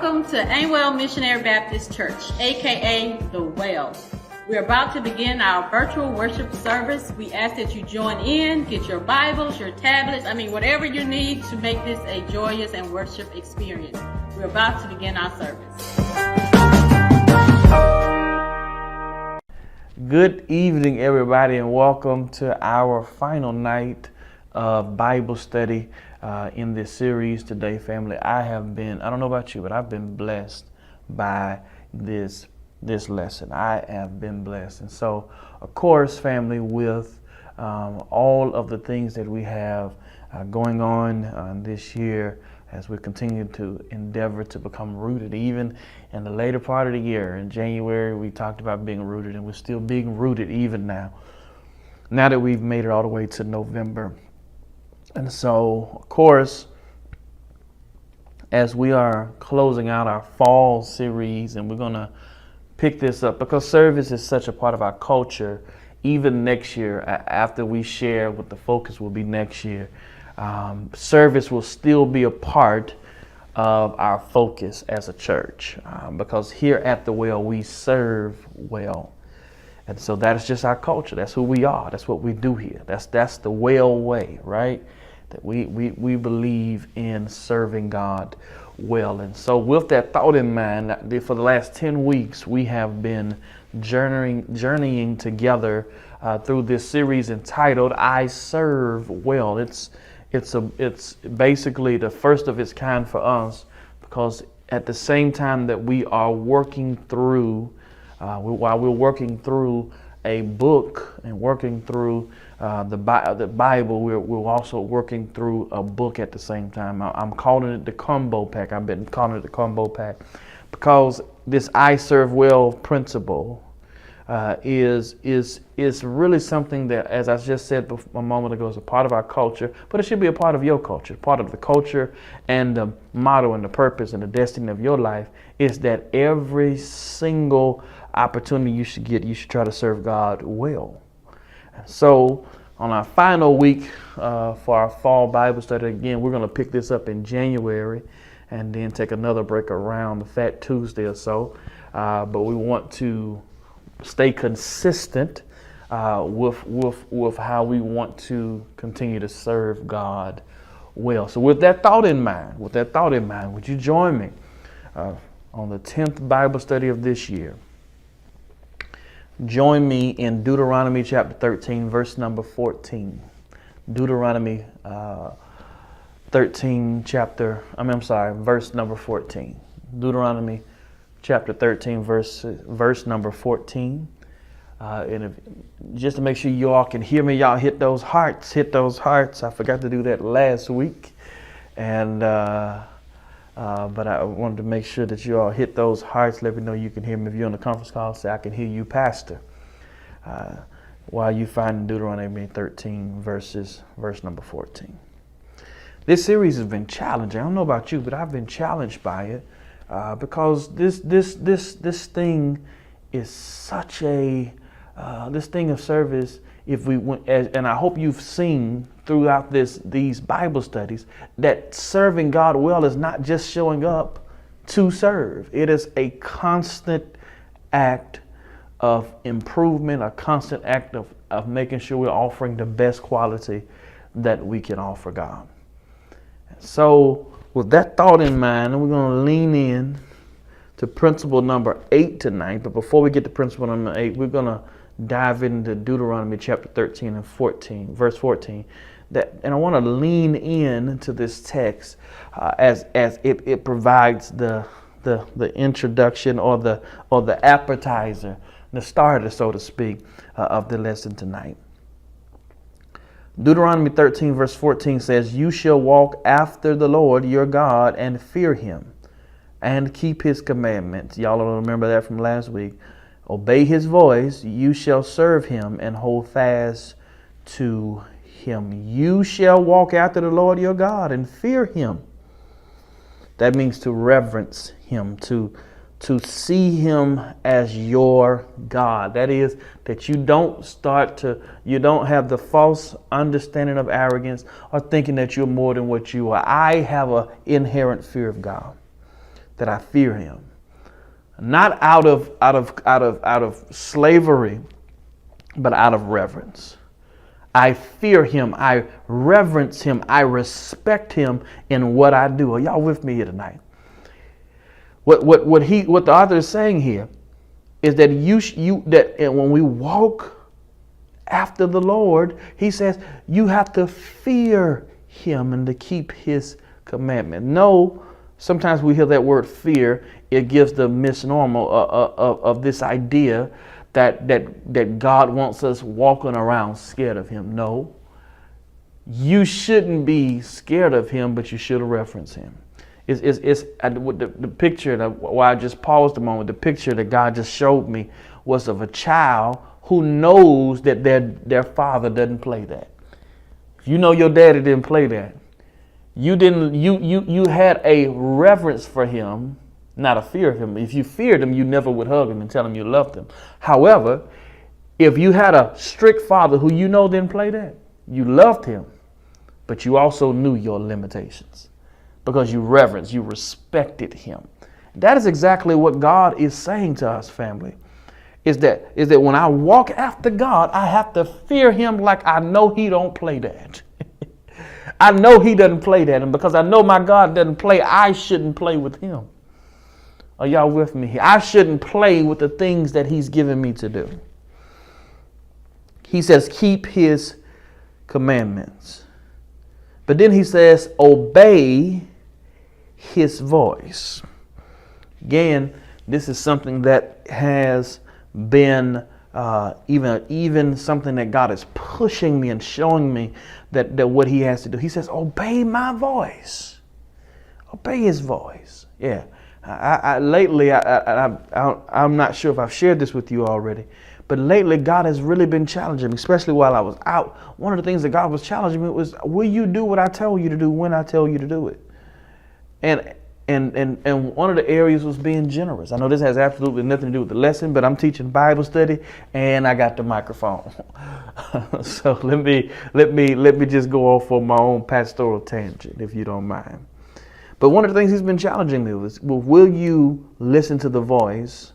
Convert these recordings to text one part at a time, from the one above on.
Welcome to Aimwell Missionary Baptist Church, aka theWELL. We're about to begin our virtual worship service. We ask that you join in, get your Bibles, your tablets, whatever you need to make this a joyous and worship experience. We're about to begin our service. Good evening, everybody, and welcome to our final night of Bible study in this series today, family. I don't know about you, but I've been blessed by this lesson. I have been blessed. And so, of course, family, with all of the things that we have going on this year, as we continue to endeavor to become rooted, even in the later part of the year. In January, we talked about being rooted, and we're still being rooted even now that we've made it all the way to November. And so, of course, as we are closing out our fall series, and we're going to pick this up because service is such a part of our culture, even next year, after we share what the focus will be next year, service will still be a part of our focus as a church, because here at theWELL, we serve well. And so that is just our culture. That's who we are. That's what we do here. That's the well way, right? That we believe in serving God well. And so with that thought in mind, for the last 10 weeks, we have been journeying together through this series entitled I Serve Well. It's basically the first of its kind for us, because at the same time that we are working through, while we're working through a book and working through the Bible, we're also working through a book at the same time. I'm calling it the combo pack. I've been calling it the combo pack because this I serve well principle is really something that, as I just said a moment ago, is a part of our culture, but it should be a part of your culture. Part of the culture and the motto and the purpose and the destiny of your life is that every single opportunity you should get, you should try to serve God well. So on our final week for our fall Bible study, again, we're going to pick this up in January and then take another break around the Fat Tuesday or so. But we want to stay consistent with how we want to continue to serve God well. So with that thought in mind, would you join me on the 10th Bible study of this year? Join me in Deuteronomy chapter 13, verse number 14. Deuteronomy verse number 14. Deuteronomy chapter 13, verse number 14. Just to make sure you all can hear me, y'all hit those hearts. I forgot to do that last week. But I wanted to make sure that you all hit those hearts. Let me know you can hear me. If you're on the conference call, say, I can hear you, Pastor. While you find Deuteronomy 13, verse number 14. This series has been challenging. I don't know about you, but I've been challenged by it because this thing is such a this thing of service. If we went, and I hope you've seen throughout these Bible studies, that serving God well is not just showing up to serve. It is a constant act of improvement, a constant act of making sure we're offering the best quality that we can offer God. So with that thought in mind, we're going to lean in to principle number 8 tonight. But before we get to principle number 8, we're going to dive into Deuteronomy chapter 13 and 14, verse 14. And I want to lean in to this text as it provides the introduction or the appetizer, the starter, so to speak, of the lesson tonight. Deuteronomy 13 verse 14 says, "You shall walk after the Lord your God and fear him and keep his commandments." Y'all don't remember that from last week. "Obey his voice, you shall serve him and hold fast to him." You shall walk after the Lord your God and fear him. That means to reverence him, to see him as your God. That is, that you don't have the false understanding of arrogance or thinking that you're more than what you are. I have an inherent fear of God. that I fear him. Not out of slavery, but out of reverence. I fear him. I reverence him. I respect him in what I do. Are y'all with me here tonight? What the author is saying here is that that when we walk after the Lord, he says you have to fear him and to keep his commandment. No, sometimes we hear that word fear. It gives the misnomer of this idea that God wants us walking around scared of him. No, you shouldn't be scared of him, but you should reverence him. It's the picture that, why I just paused a moment, the picture that God just showed me was of a child who knows that their father doesn't play that. If you know your daddy didn't play that, you had a reverence for him, not a fear of him. If you feared him, you never would hug him and tell him you loved him. However, if you had a strict father who you know didn't play that, you loved him, but you also knew your limitations because you reverenced, you respected him. That is exactly what God is saying to us, family. Is that when I walk after God, I have to fear him like I know he don't play that. I know he doesn't play that. And because I know my God doesn't play, I shouldn't play with him. Are y'all with me here? I shouldn't play with the things that he's given me to do. He says, keep his commandments. But then he says, obey his voice. Again, this is something that has been even something that God is pushing me and showing me that what he has to do. He says, obey my voice. Obey his voice. Yeah. Lately, I'm not sure if I've shared this with you already, but lately God has really been challenging me, especially while I was out. One of the things that God was challenging me was, will you do what I tell you to do when I tell you to do it? And one of the areas was being generous. I know this has absolutely nothing to do with the lesson, but I'm teaching Bible study and I got the microphone. So let me just go off on my own pastoral tangent, if you don't mind. But one of the things he's been challenging me was, well, will you listen to the voice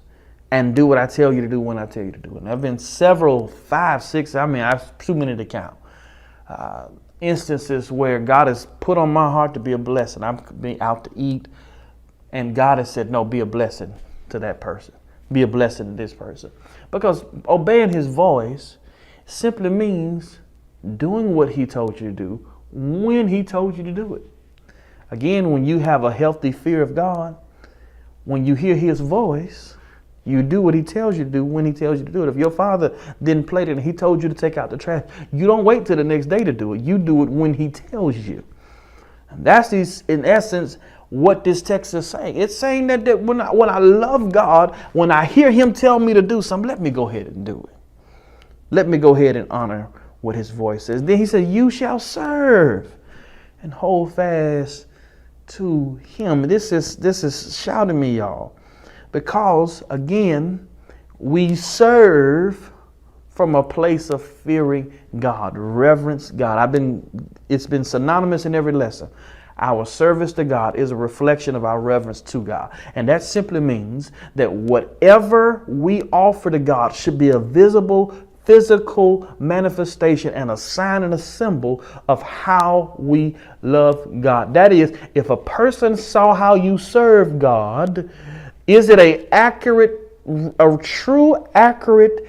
and do what I tell you to do when I tell you to do it? And there have been several, 5, 6, I've too many to count, instances where God has put on my heart to be a blessing. I'm being out to eat, and God has said, no, be a blessing to that person. Be a blessing to this person. Because obeying his voice simply means doing what he told you to do when he told you to do it. Again, when you have a healthy fear of God, when you hear his voice, you do what he tells you to do when he tells you to do it. If your father didn't play it and he told you to take out the trash, you don't wait till the next day to do it. You do it when he tells you. And that's, in essence, what this text is saying. It's saying that when I love God, when I hear him tell me to do something, let me go ahead and do it. Let me go ahead and honor what his voice says. Then he said, you shall serve and hold fast to him. This is shouting me, y'all, because again, we serve from a place of fearing God, reverence God. It's been synonymous in every lesson. Our service to God is a reflection of our reverence to God. And that simply means that whatever we offer to God should be a visible, physical manifestation and a sign and a symbol of how we love God. That is, if a person saw how you serve God, is it a true, accurate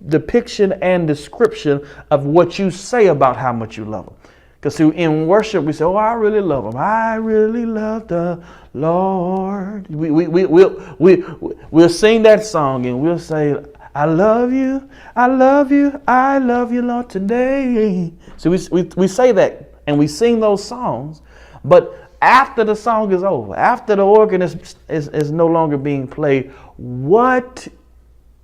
depiction and description of what you say about how much you love him? Because in worship, we say, oh, I really love him. I really love the Lord. We'll sing that song and we'll say, I love you, I love you, I love you, Lord, today. So we say that and we sing those songs, but after the song is over, after the organ is no longer being played, what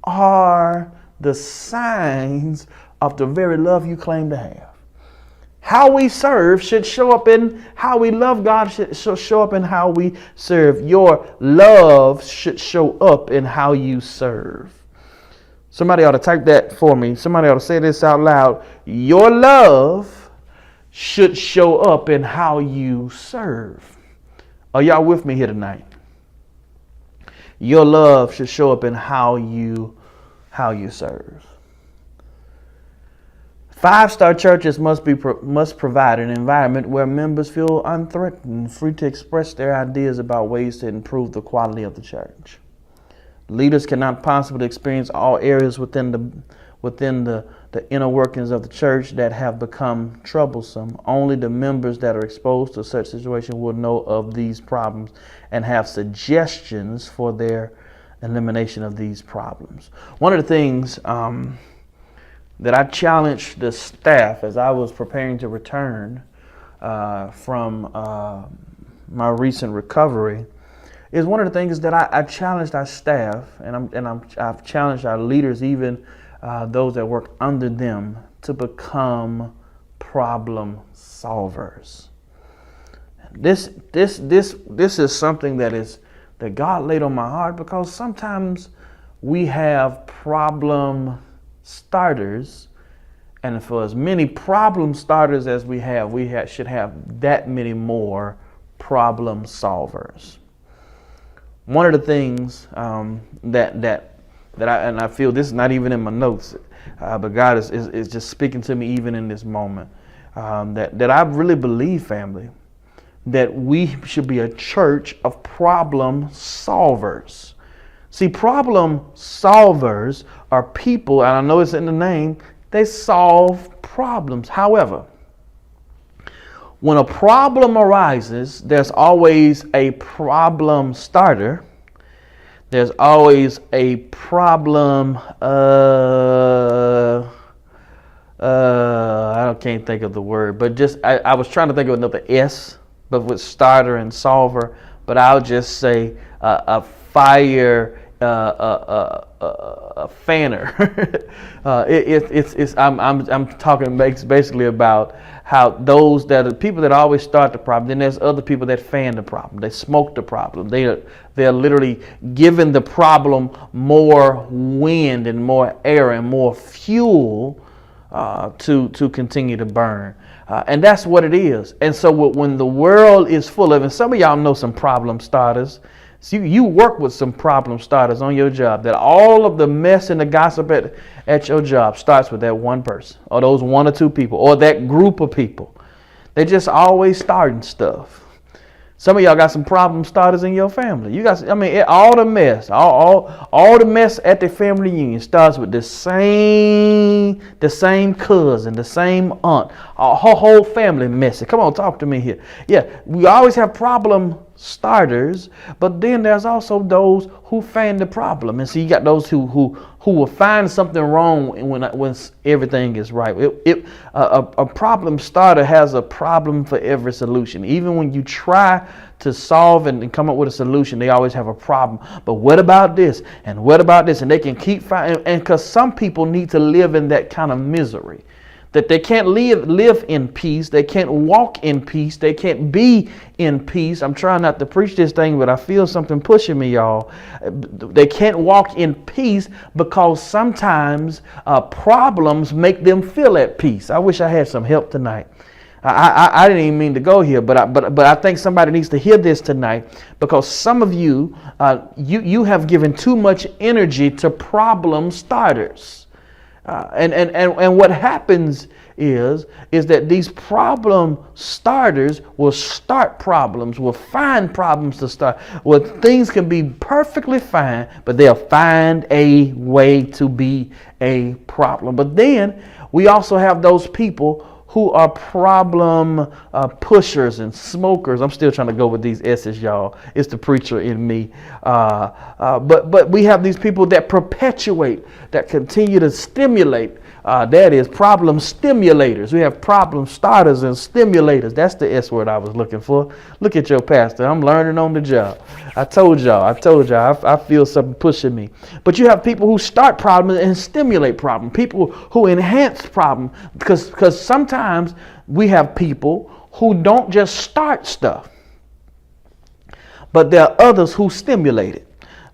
are the signs of the very love you claim to have? How we serve should show up in how we love God, should show up in how we serve. Your love should show up in how you serve. Somebody ought to type that for me. Somebody ought to say this out loud. Your love should show up in how you serve. Are y'all with me here tonight? Your love should show up in how you serve. 5-star churches must provide an environment where members feel unthreatened, free to express their ideas about ways to improve the quality of the church. Leaders cannot possibly experience all areas within the inner workings of the church that have become troublesome. Only the members that are exposed to such situations will know of these problems and have suggestions for their elimination of these problems. One of the things that I challenged the staff as I was preparing to return from my recent recovery is one of the things that I challenged our staff, and I've challenged our leaders, even those that work under them, to become problem solvers. This is something that God laid on my heart, because sometimes we have problem starters, and for as many problem starters as we should have that many more problem solvers. One of the things that I feel, this is not even in my notes, but God is just speaking to me even in this moment, that I really believe, family, that we should be a church of problem solvers. See, problem solvers are people, and I know it's in the name, they solve problems. However, when a problem arises, there's always a problem starter. There's always a problem, I can't think of the word, but just, I was trying to think of another S, but with starter and solver, but I'll just say a fire, a fanner. I'm talking basically about how those that are people that always start the problem, then there's other people that fan the problem. They smoke the problem. They're literally giving the problem more wind and more air and more fuel to continue to burn. And that's what it is. And so when the world is full of, and some of y'all know some problem starters. So you work with some problem starters on your job, that all of the mess and the gossip at your job starts with that one person, or those 1 or 2 people, or that group of people. They're just always starting stuff. Some of y'all got some problem starters in your family. You got, all the mess, all the mess at the family reunion starts with the same cousin, the same aunt. Our whole family messy. Come on, talk to me here. Yeah, we always have problem starters, but then there's also those who fan the problem. And so you got those who will find something wrong when everything is right. A problem starter has a problem for every solution. Even when you try to solve and come up with a solution, they always have a problem. But what about this? And what about this? And they can keep finding, and because some people need to live in that kind of misery, that they can't live in peace. They can't walk in peace. They can't be in peace. I'm trying not to preach this thing, but I feel something pushing me, y'all. They can't walk in peace because sometimes problems make them feel at peace. I wish I had some help tonight. I didn't even mean to go here, but I think somebody needs to hear this tonight, because some of you, you have given too much energy to problem starters. And what happens is that these problem starters will start problems, will find problems to start. Well, things can be perfectly fine, but they'll find a way to be a problem. But then we also have those people who are problem pushers and smokers. I'm still trying to go with these S's, y'all. It's the preacher in me. But we have these people that perpetuate, that continue to stimulate. That is problem stimulators. We have problem starters and stimulators. That's the S word I was looking for. Look at your pastor. I'm learning on the job. I told y'all. I feel something pushing me. But you have people who start problems and stimulate problems. People who enhance problems. Because sometimes we have people who don't just start stuff, but there are others who stimulate it,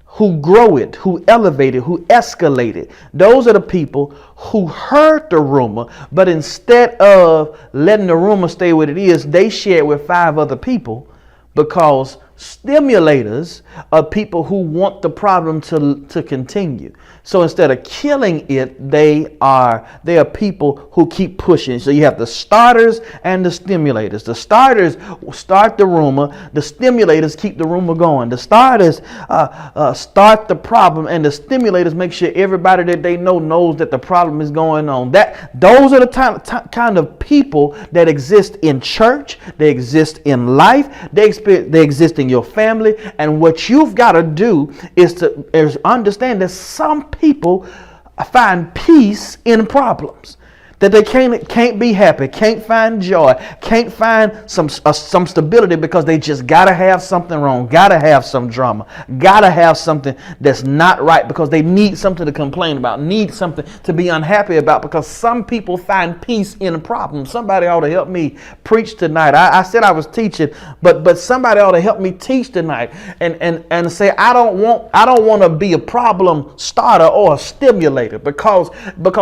who grow it, who elevate it, who escalate it. Those are the people who heard the rumor, but instead of letting the rumor stay what it is, they share it with 5 other people, because Stimulators are people who want the problem to continue. So instead of killing it, they are people who keep pushing. So you have the starters and the stimulators. The starters start the rumor. The stimulators keep the rumor going. The starters start the problem, and the stimulators make sure everybody that they know knows that the problem is going on. Those are the kind of people that exist in church. They exist in life. They exist in your family. And what you've got to do is understand that some people find peace in problems. That they can't be happy, can't find joy, can't find some stability because they just gotta have something wrong, gotta have some drama, gotta have something that's not right because they need something to complain about, need something to be unhappy about, because some people find peace in problems. Somebody ought to help me preach tonight. I said I was teaching, but somebody ought to help me teach tonight and say I don't want to be a problem starter or a stimulator, because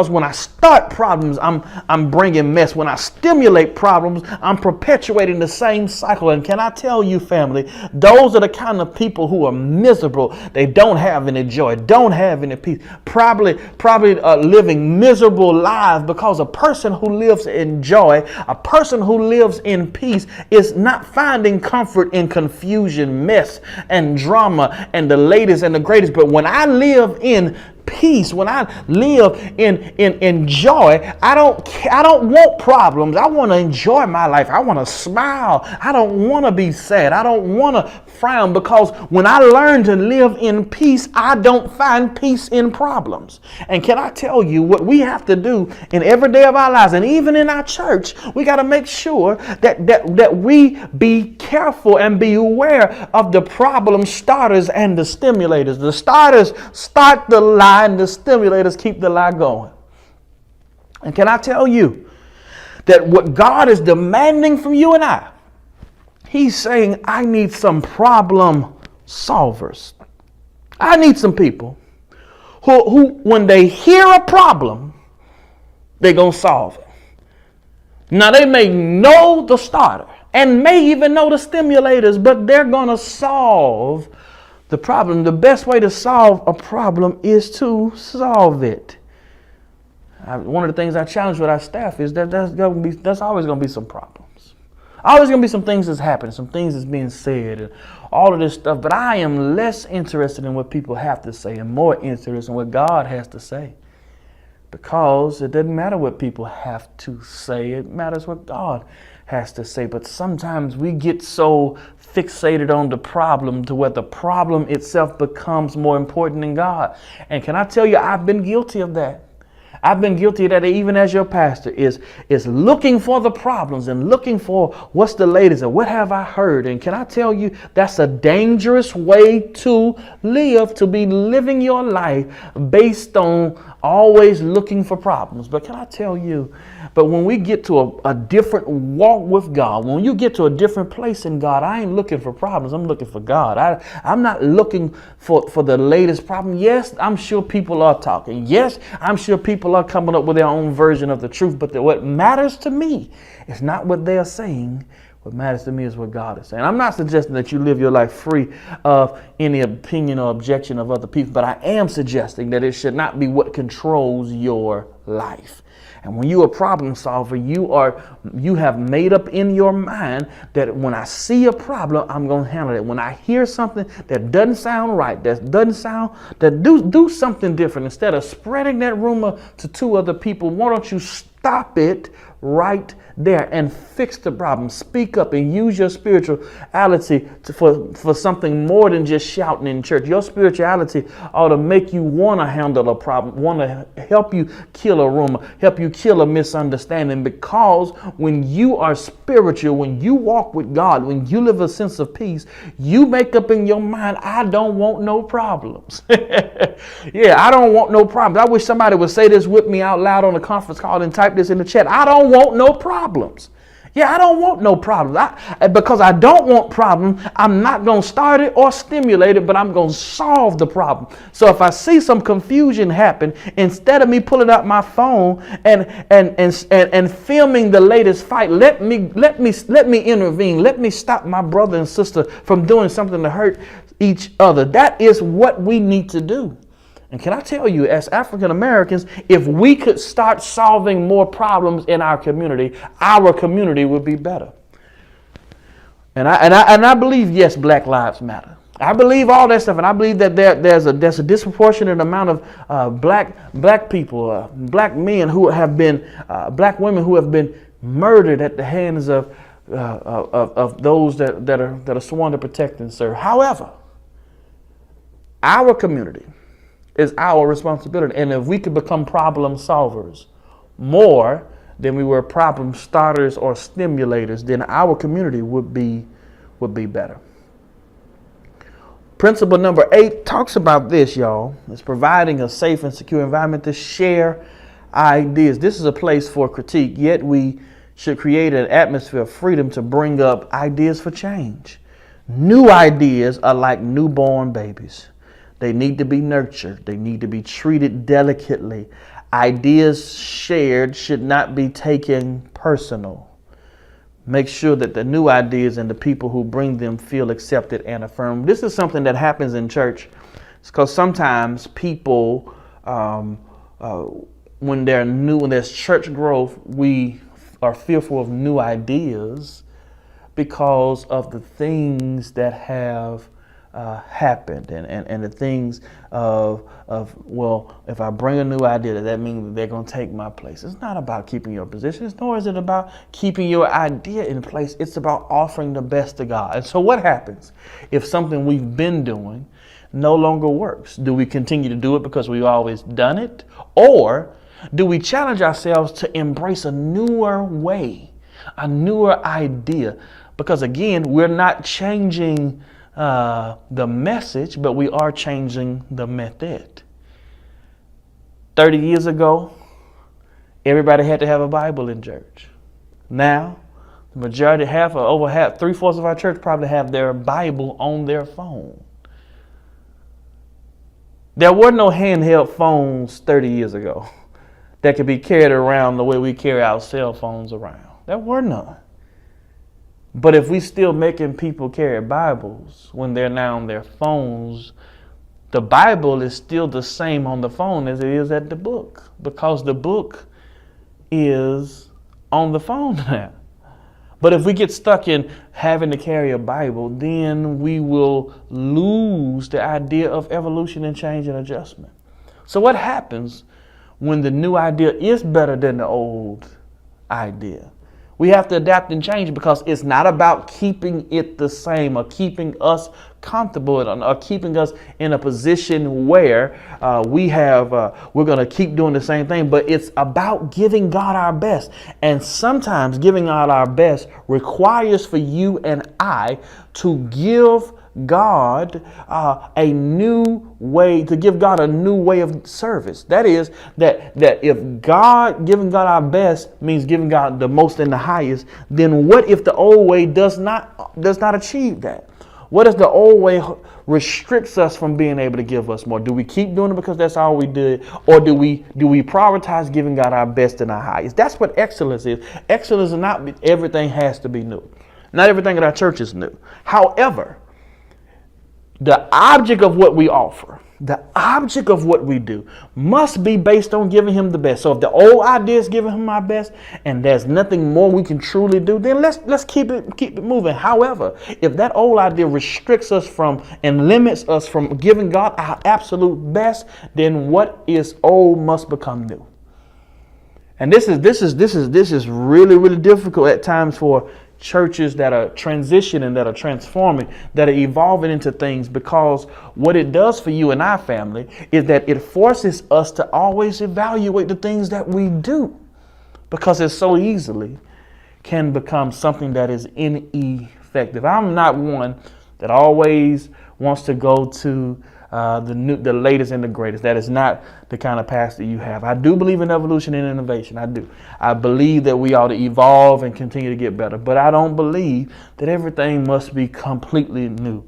when I start problems, I'm bringing mess. When I stimulate problems, I'm perpetuating the same cycle. And can I tell you, family, those are the kind of people who are miserable. They don't have any joy, don't have any peace, probably living miserable lives, because a person who lives in joy, a person who lives in peace, is not finding comfort in confusion, mess, and drama, and the latest and the greatest. But when I live in peace, when I live in joy, I don't want problems. I want to enjoy my life. I want to smile. I don't want to be sad. I don't want to frown, because when I learn to live in peace, I don't find peace in problems. And can I tell you what we have to do in every day of our lives, and even in our church? We got to make sure that we be careful and be aware of the problem starters and the stimulators. The starters start the lie, and the stimulators keep the lie going. And can I tell you that what God is demanding from you and I, He's saying, I need some problem solvers. I need some people who when they hear a problem, they're going to solve it. Now, they may know the starter and may even know the stimulators, but they're going to solve the problem. The best way to solve a problem is to solve it. One of the things I challenge with our staff is that that's always going to be some problems. Always going to be some things that's happening, some things that's being said, and all of this stuff. But I am less interested in what people have to say and more interested in what God has to say. Because it doesn't matter what people have to say. It matters what God has to say. But sometimes we get so fixated on the problem to where the problem itself becomes more important than God. And can I tell you, I've been guilty of that. I've been guilty of that even as your pastor, is looking for the problems and looking for what's the latest and what have I heard. And can I tell you, that's a dangerous way to live, to be living your life based on always looking for problems. But can I tell you, but when we get to a different walk with God, when you get to a different place in God, I ain't looking for problems. I'm looking for God. I'm not looking for the latest problem. Yes, I'm sure people are talking. Yes, I'm sure people are coming up with their own version of the truth. But what matters to me is not what they are saying. What matters to me is what God is saying. I'm not suggesting that you live your life free of any opinion or objection of other people, but I am suggesting that it should not be what controls your life. And when you're a problem solver, you have made up in your mind that when I see a problem, I'm going to handle it. When I hear something that doesn't sound right, do something different. Instead of spreading that rumor to two other people, why don't you stop it right there and fix the problem? Speak up and use your spirituality for something more than just shouting in church. Your spirituality ought to make you want to handle a problem, want to help you kill a rumor, help you kill a misunderstanding. Because when you are spiritual, when you walk with God, when you live a sense of peace, you make up in your mind, I don't want no problems. Yeah, I don't want no problems. I wish somebody would say this with me out loud on a conference call and type this in the chat. I don't want no problems. Yeah, I don't want no problems. Because I don't want problems, I'm not going to start it or stimulate it, but I'm going to solve the problem. So if I see some confusion happen, instead of me pulling out my phone and filming the latest fight, let me intervene. Let me stop my brother and sister from doing something to hurt each other. That is what we need to do. And can I tell you, as African Americans, if we could start solving more problems in our community would be better. And I believe, yes, Black Lives Matter. I believe all that stuff, and I believe that there's a disproportionate amount of black people, black men who have been, black women who have been murdered at the hands of those that are sworn to protect and serve. However, our community is our responsibility. And if we could become problem solvers more than we were problem starters or stimulators, then our community would be better. Principle number 8 talks about this, y'all. It's providing a safe and secure environment to share ideas. This is a place for critique, yet we should create an atmosphere of freedom to bring up ideas for change. New ideas are like newborn babies. They need to be nurtured. They need to be treated delicately. Ideas shared should not be taken personal. Make sure that the new ideas and the people who bring them feel accepted and affirmed. This is something that happens in church. It's because sometimes people, when they're new, when there's church growth, we are fearful of new ideas because of the things that have happened and the things of well, if I bring a new idea, that means that they're going to take my place. It's not about keeping your position, nor is it about keeping your idea in place. It's about offering the best to God. And so what happens if something we've been doing no longer works? Do we continue to do it because we've always done it? Or do we challenge ourselves to embrace a newer way, a newer idea? Because again, we're not changing the message, but we are changing the method. 30 years ago, everybody had to have a Bible in church. Now, the majority, over half, 3/4 of our church probably have their Bible on their phone. There were no handheld phones 30 years ago that could be carried around the way we carry our cell phones around. There were none. But if we still making people carry Bibles when they're now on their phones, the Bible is still the same on the phone as it is at the book, because the book is on the phone now. But if we get stuck in having to carry a Bible, then we will lose the idea of evolution and change and adjustment. So what happens when the new idea is better than the old idea? We have to adapt and change, because it's not about keeping it the same or keeping us comfortable or keeping us in a position where we're going to keep doing the same thing. But it's about giving God our best. And sometimes giving God our best requires for you and I to give God a new way, to give God a new way of service. That is, that if giving God our best means giving God the most and the highest, then what if the old way does not achieve that? What if the old way restricts us from being able to give us more? Do we keep doing it because that's all we did? Or do we prioritize giving God our best and our highest? That's what excellence is. Excellence is not everything has to be new. Not everything at our church is new. However, the object of what we offer, the object of what we do must be based on giving him the best. So if the old idea is giving him our best and there's nothing more we can truly do, then let's keep it moving. However, if that old idea restricts us from and limits us from giving God our absolute best, then what is old must become new. And this is really, really difficult at times for churches that are transitioning, that are transforming, that are evolving into things, because what it does for you and our family is that it forces us to always evaluate the things that we do, because it so easily can become something that is ineffective. I'm not one that always wants to go to the latest and the greatest. That is not the kind of pastor you have. I do believe in evolution and innovation. I do. I believe that we ought to evolve and continue to get better. But I don't believe that everything must be completely new.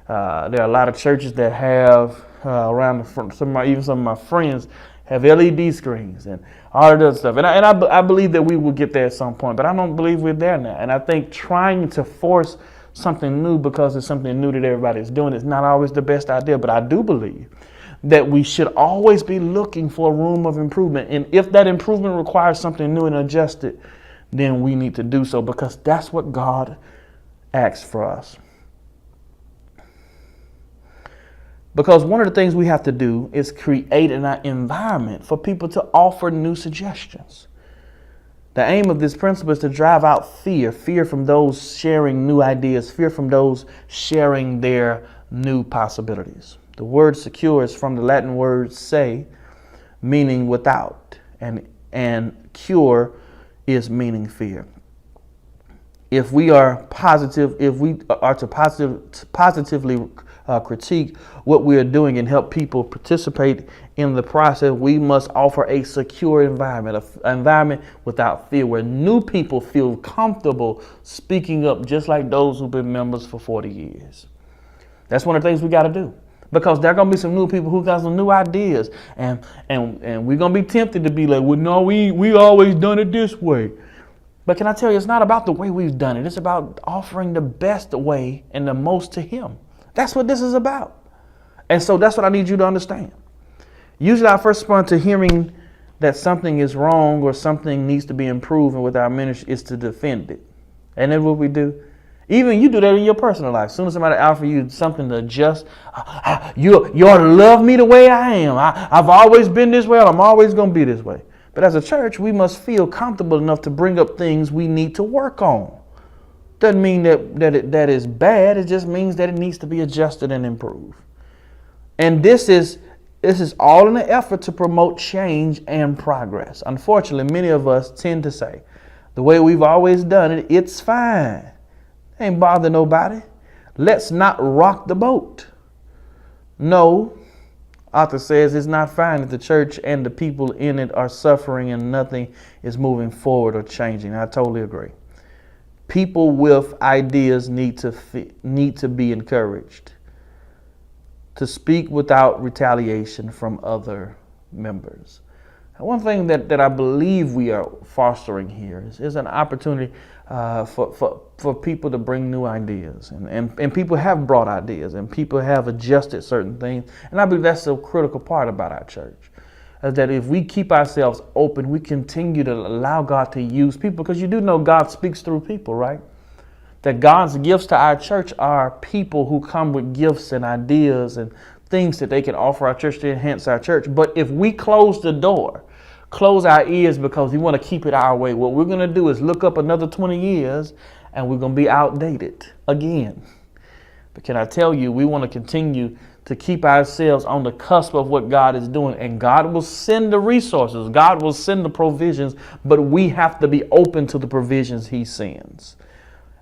There are a lot of churches that have around the front, even some of my friends have LED screens and all of that stuff. And I believe that we will get there at some point, but I don't believe we're there now. And I think trying to force something new because it's something new that everybody's doing is not always the best idea. But I do believe that we should always be looking for a room of improvement. And if that improvement requires something new and adjusted, then we need to do so, because that's what God asks for us. Because one of the things we have to do is create an environment for people to offer new suggestions. The aim of this principle is to drive out fear from those sharing new ideas, fear from those sharing their new possibilities. The word secure is from the Latin word se, meaning without, and cure is meaning fear. If we are to positively critique what we are doing and help people participate in the process, we must offer a secure environment, an environment without fear, where new people feel comfortable speaking up, just like those who've been members for 40 years. That's one of the things we got to do, because there are going to be some new people who got some new ideas, and we're going to be tempted to be like, well, no, we always done it this way. But can I tell you, it's not about the way we've done it. It's about offering the best way and the most to Him. That's what this is about. And so that's what I need you to understand. Usually I first respond to hearing that something is wrong or something needs to be improved with our ministry is to defend it. And that's what we do. Even you do that in your personal life. As soon as somebody offers you something to adjust, you ought to love me the way I am. I've always been this way. I'm always going to be this way. But as a church, we must feel comfortable enough to bring up things we need to work on. Doesn't mean that is bad. It just means that it needs to be adjusted and improved. And this is all in an effort to promote change and progress. Unfortunately, many of us tend to say, the way we've always done it, it's fine. Ain't bother nobody. Let's not rock the boat. No, author says it's not fine if the church and the people in it are suffering and nothing is moving forward or changing. I totally agree. People with ideas need to be encouraged to speak without retaliation from other members. And one thing that I believe we are fostering here is an opportunity for people to bring new ideas. And people have brought ideas, and people have adjusted certain things. And I believe that's a critical part about our church. Is that if we keep ourselves open, we continue to allow God to use people, because you do know God speaks through people, right? That God's gifts to our church are people who come with gifts and ideas and things that they can offer our church to enhance our church. But if we close the door, close our ears because we want to keep it our way, what we're going to do is look up another 20 years and we're going to be outdated again. But can I tell you, we want to continue to keep ourselves on the cusp of what God is doing, and God will send the resources, God will send the provisions, but we have to be open to the provisions He sends.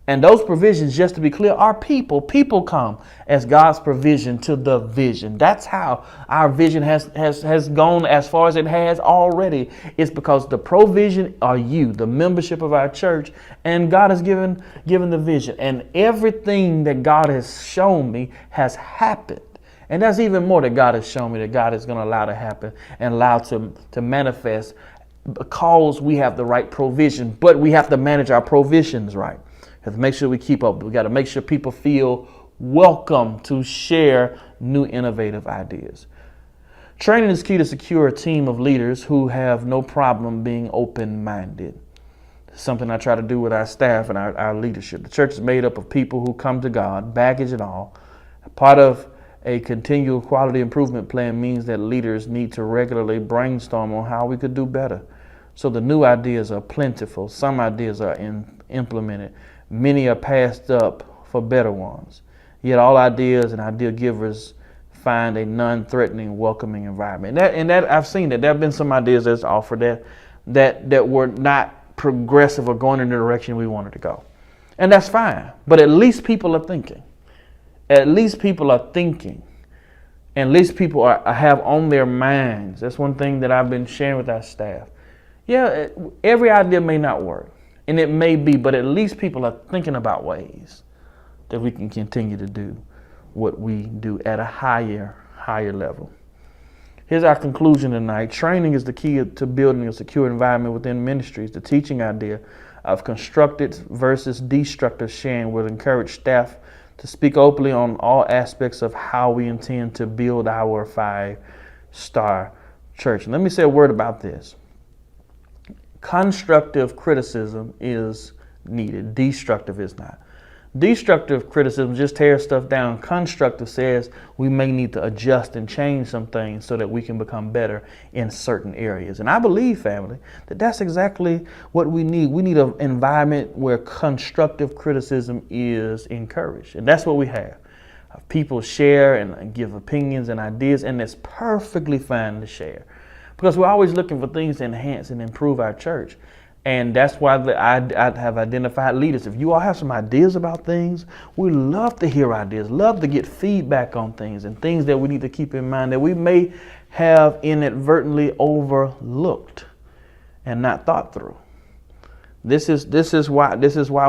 And those provisions, just to be clear, are people. People come as God's provision to the vision. That's how our vision has gone as far as it has already. It's because the provision are you, the membership of our church, and God has given the vision. And everything that God has shown me has happened. And that's even more that God has shown me that God is going to allow to happen and allow to manifest, because we have the right provision. But we have to manage our provisions right. We have to make sure we keep up. We got to make sure people feel welcome to share new innovative ideas. Training is key to secure a team of leaders who have no problem being open-minded. It's something I try to do with our staff and our leadership. The church is made up of people who come to God, baggage and all. Part of a continual quality improvement plan means that leaders need to regularly brainstorm on how we could do better. So the new ideas are plentiful. Some ideas are implemented. Many are passed up for better ones. Yet all ideas and idea givers find a non-threatening, welcoming environment. And that I've seen that there have been some ideas that's offered that were not progressive or going in the direction we wanted to go. And that's fine. But at least people are thinking. At least people are thinking. And at least people have on their minds. That's one thing that I've been sharing with our staff. Yeah, every idea may not work, and it may be, but at least people are thinking about ways that we can continue to do what we do at a higher level. Here's our conclusion tonight. Training is the key to building a secure environment within ministries. The teaching idea of constructive versus destructive sharing will encourage staff to speak openly on all aspects of how we intend to build our 5-star church. And let me say a word about this. Constructive criticism is needed. Destructive is not. Destructive criticism just tears stuff down. Constructive says we may need to adjust and change some things so that we can become better in certain areas. And I believe, family, that that's exactly what we need. We need an environment where constructive criticism is encouraged. And that's what we have. People share and give opinions and ideas, and it's perfectly fine to share. Because we're always looking for things to enhance and improve our church. And that's why I have identified leaders. If you all have some ideas about things, we love to hear ideas, love to get feedback on things and things that we need to keep in mind that we may have inadvertently overlooked and not thought through. This is why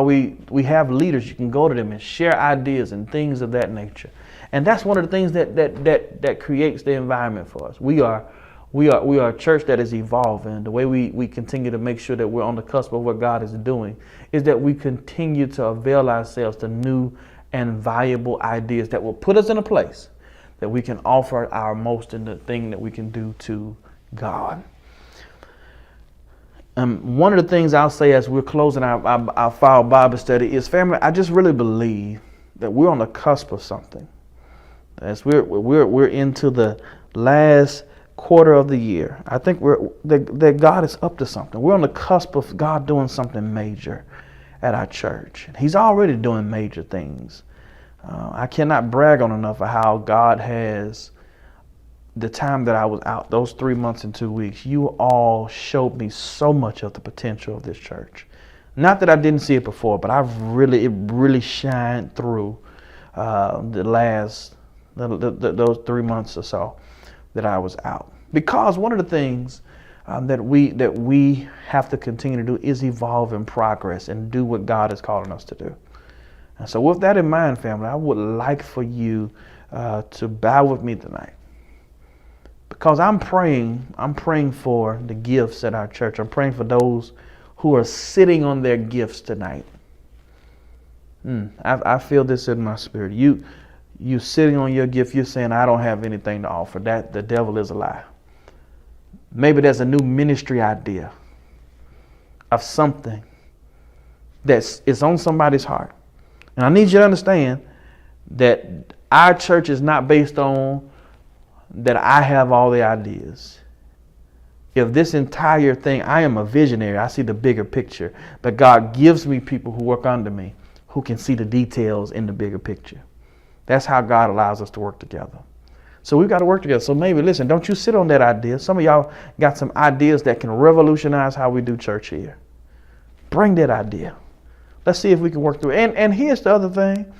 we have leaders. You can go to them and share ideas and things of that nature. And that's one of the things that creates the environment for us. We are a church that is evolving. The way we continue to make sure that we're on the cusp of what God is doing is that we continue to avail ourselves to new and valuable ideas that will put us in a place that we can offer our most in the thing that we can do to God. One of the things I'll say as we're closing our Fall Bible study is, family, I just really believe that we're on the cusp of something. As we're into the last quarter of the year, I think that God is up to something. We're on the cusp of God doing something major at our church. He's already doing major things. I cannot brag on enough of how God has, the time that I was out, those 3 months and 2 weeks, you all showed me so much of the potential of this church. Not that I didn't see it before, but it really shined through those 3 months or so that I was out. Because one of the things that we have to continue to do is evolve and progress and do what God is calling us to do. And so with that in mind, family, I would like for you to bow with me tonight. Because I'm praying for the gifts at our church. I'm praying for those who are sitting on their gifts tonight. I feel this in my spirit. You sitting on your gift, you're saying, I don't have anything to offer. That the devil is a lie. Maybe there's a new ministry idea of something that is on somebody's heart. And I need you to understand that our church is not based on that I have all the ideas. If this entire thing, I am a visionary, I see the bigger picture, but God gives me people who work under me who can see the details in the bigger picture. That's how God allows us to work together. So we've got to work together. So maybe, listen, don't you sit on that idea. Some of y'all got some ideas that can revolutionize how we do church here. Bring that idea. Let's see if we can work through it. And here's the other thing.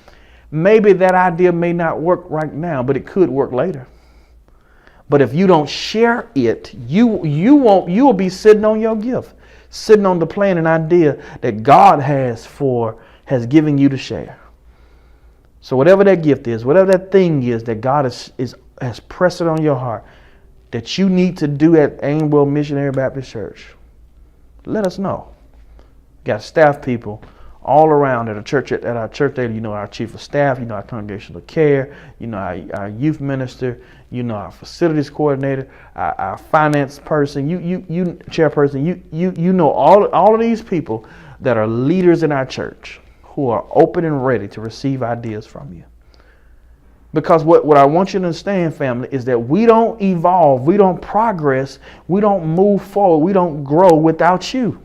Maybe that idea may not work right now, but it could work later. But if you don't share it, you'll be sitting on your gift, sitting on the plan and idea that God has given you to share. So whatever that gift is, whatever that thing is that God has pressed it on your heart that you need to do at Aimwell Missionary Baptist Church, let us know. We got staff people all around at our church. Our chief of staff, our congregational care, our youth minister, our facilities coordinator, our finance person, you chairperson, you know all of these people that are leaders in our church who are open and ready to receive ideas from you. Because what I want you to understand, family, is that we don't evolve, we don't progress, we don't move forward, we don't grow without you.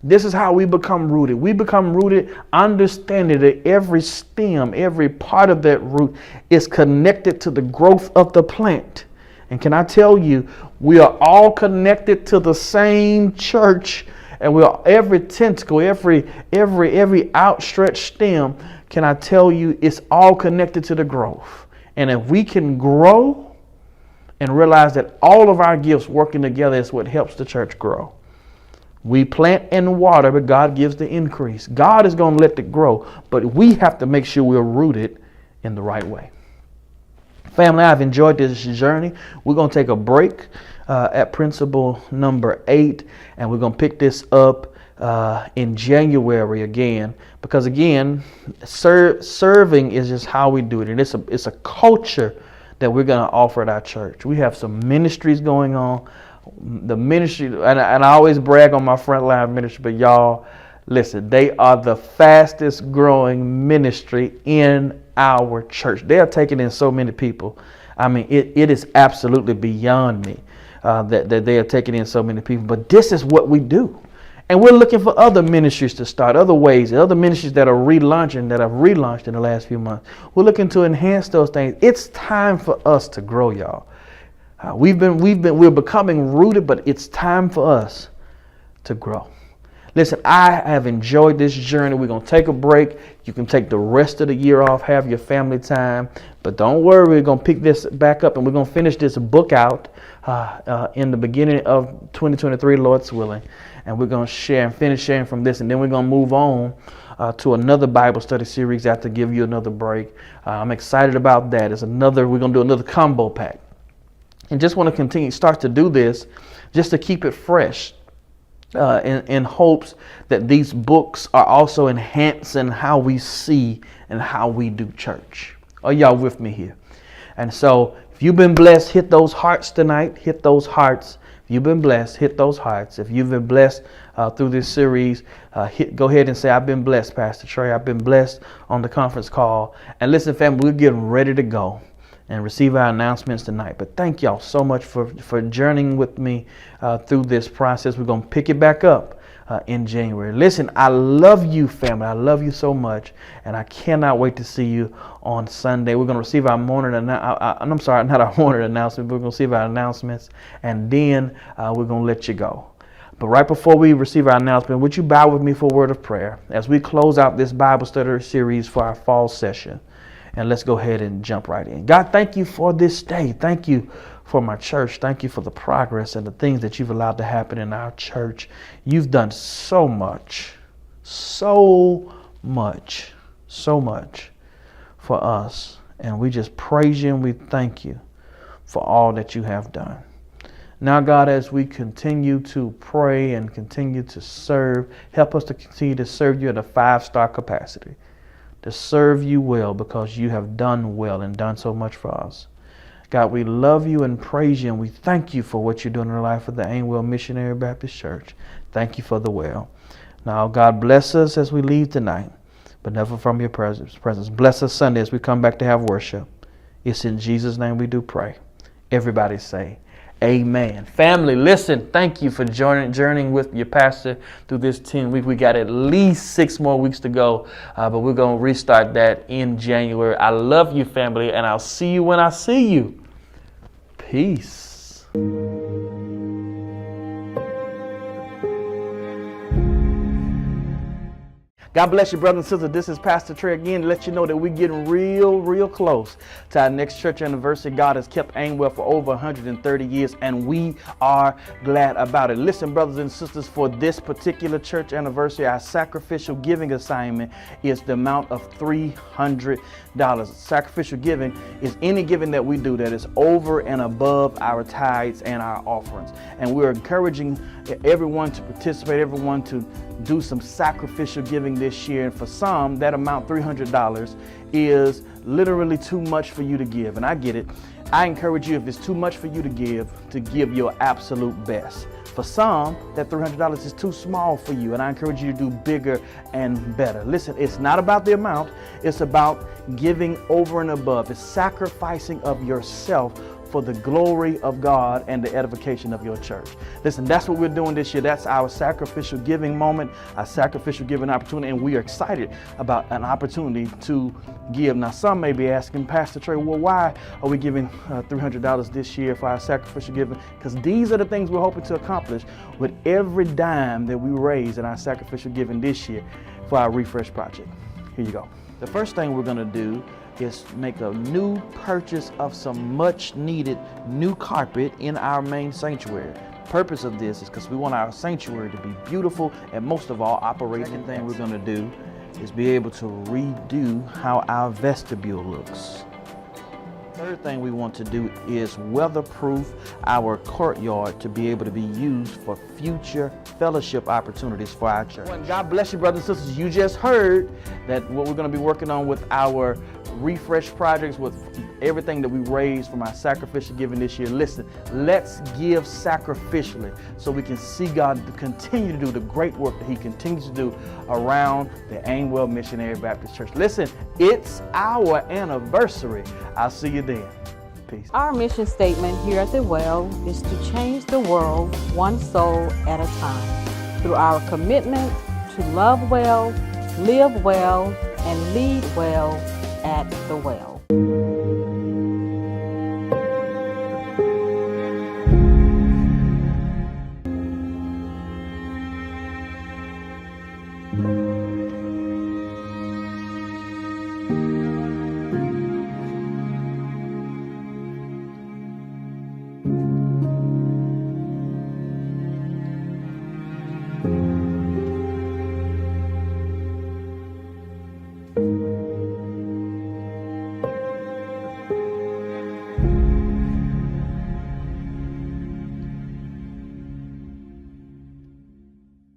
This is how we become rooted. We become rooted understanding that every stem, every part of that root is connected to the growth of the plant. And can I tell you, we are all connected to the same church. And every tentacle, every outstretched stem, can I tell you, it's all connected to the growth. And if we can grow and realize that all of our gifts working together is what helps the church grow. We plant and water, but God gives the increase. God is going to let it grow, but we have to make sure we're rooted in the right way. Family, I've enjoyed this journey. We're going to take a break at principle number 8, and we're going to pick this up in January again, because again, serving is just how we do it, and it's a culture that we're going to offer at our church. We have some ministries going on. The ministry, and I always brag on my frontline ministry, but y'all, listen, they are the fastest growing ministry in our church. They are taking in so many people. I mean, it is absolutely beyond me that they are taking in so many people. But this is what we do. And we're looking for other ministries to start, other ways, other ministries that are relaunching, that have relaunched in the last few months. We're looking to enhance those things. It's time for us to grow, y'all. We're becoming rooted, but it's time for us to grow. Listen, I have enjoyed this journey. We're going to take a break. You can take the rest of the year off, have your family time. But don't worry, we're going to pick this back up, and we're going to finish this book out in the beginning of 2023, Lord's willing. And we're going to finish sharing from this, and then we're going to move on to another Bible study series after give you another break. I'm excited about that. We're going to do another combo pack. And just want to start to do this just to keep it fresh. In hopes that these books are also enhancing how we see and how we do church. Are y'all with me here? And so if you've been blessed, hit those hearts tonight. Hit those hearts. If you've been blessed, hit those hearts. If you've been blessed through this series, go ahead and say, I've been blessed, Pastor Trey. I've been blessed on the conference call. And listen, family, we're getting ready to go and receive our announcements tonight. But thank y'all so much for journeying with me through this process. We're going to pick it back up in January. Listen, I love you, family. I love you so much. And I cannot wait to see you on Sunday. We're going to receive our morning announcement. I'm sorry, not our morning announcement. We're going to receive our announcements. And then we're going to let you go. But right before we receive our announcement, would you bow with me for a word of prayer as we close out this Bible study series for our fall session? And let's go ahead and jump right in. God, thank you for this day. Thank you for my church. Thank you for the progress and the things that you've allowed to happen in our church. You've done so much for us. And we just praise you and we thank you for all that you have done. Now, God, as we continue to pray and continue to serve, help us to continue to serve you at a 5-star capacity. To serve you well because you have done well and done so much for us. God, we love you and praise you, and we thank you for what you're doing in the life of the Aimwell Missionary Baptist Church. Thank you for the well. Now, God, bless us as we leave tonight, but never from your presence. Bless us Sunday as we come back to have worship. It's in Jesus' name we do pray. Everybody say, amen. Family, listen, thank you for journeying with your pastor through this 10 week. We got at least 6 more weeks to go, but we're going to restart that in January. I love you, family, and I'll see you when I see you. Peace. God bless you, brothers and sisters. This is Pastor Trey again to let you know that we're getting real close to our next church anniversary. God has kept Aimwell for over 130 years, and we are glad about it. Listen, brothers and sisters, for this particular church anniversary, our sacrificial giving assignment is the amount of $300. Sacrificial giving is any giving that we do that is over and above our tithes and our offerings. And we're encouraging everyone to participate, everyone to do some sacrificial giving this year. And for some, that amount, $300, is literally too much for you to give. And I get it. I encourage you, if it's too much for you to give your absolute best. For some, that $300 is too small for you, and I encourage you to do bigger and better. Listen, it's not about the amount. It's about giving over and above. It's sacrificing of yourself for the glory of God and the edification of your church. Listen, that's what we're doing this year. That's our sacrificial giving moment, our sacrificial giving opportunity, and we are excited about an opportunity to give. Now, some may be asking, Pastor Trey, well, why are we giving $300 this year for our sacrificial giving? Because these are the things we're hoping to accomplish with every dime that we raise in our sacrificial giving this year for our refresh project. Here you go. The first thing we're going to do is make a new purchase of some much needed new carpet in our main sanctuary. The purpose of this is because we want our sanctuary to be beautiful, and most of all, operating. The thing we're going to do is be able to redo how our vestibule looks. Third thing we want to do is weatherproof our courtyard to be able to be used for future fellowship opportunities for our church. And God bless you, brothers and sisters. You just heard that what we're going to be working on with our refresh projects, with everything that we raised from our sacrificial giving this year. Listen, let's give sacrificially so we can see God continue to do the great work that He continues to do around the Aimwell Missionary Baptist Church. Listen, it's our anniversary. I'll see you then. Peace. Our mission statement here at theWELL is to change the world one soul at a time through our commitment to love well, live well, and lead well at theWELL.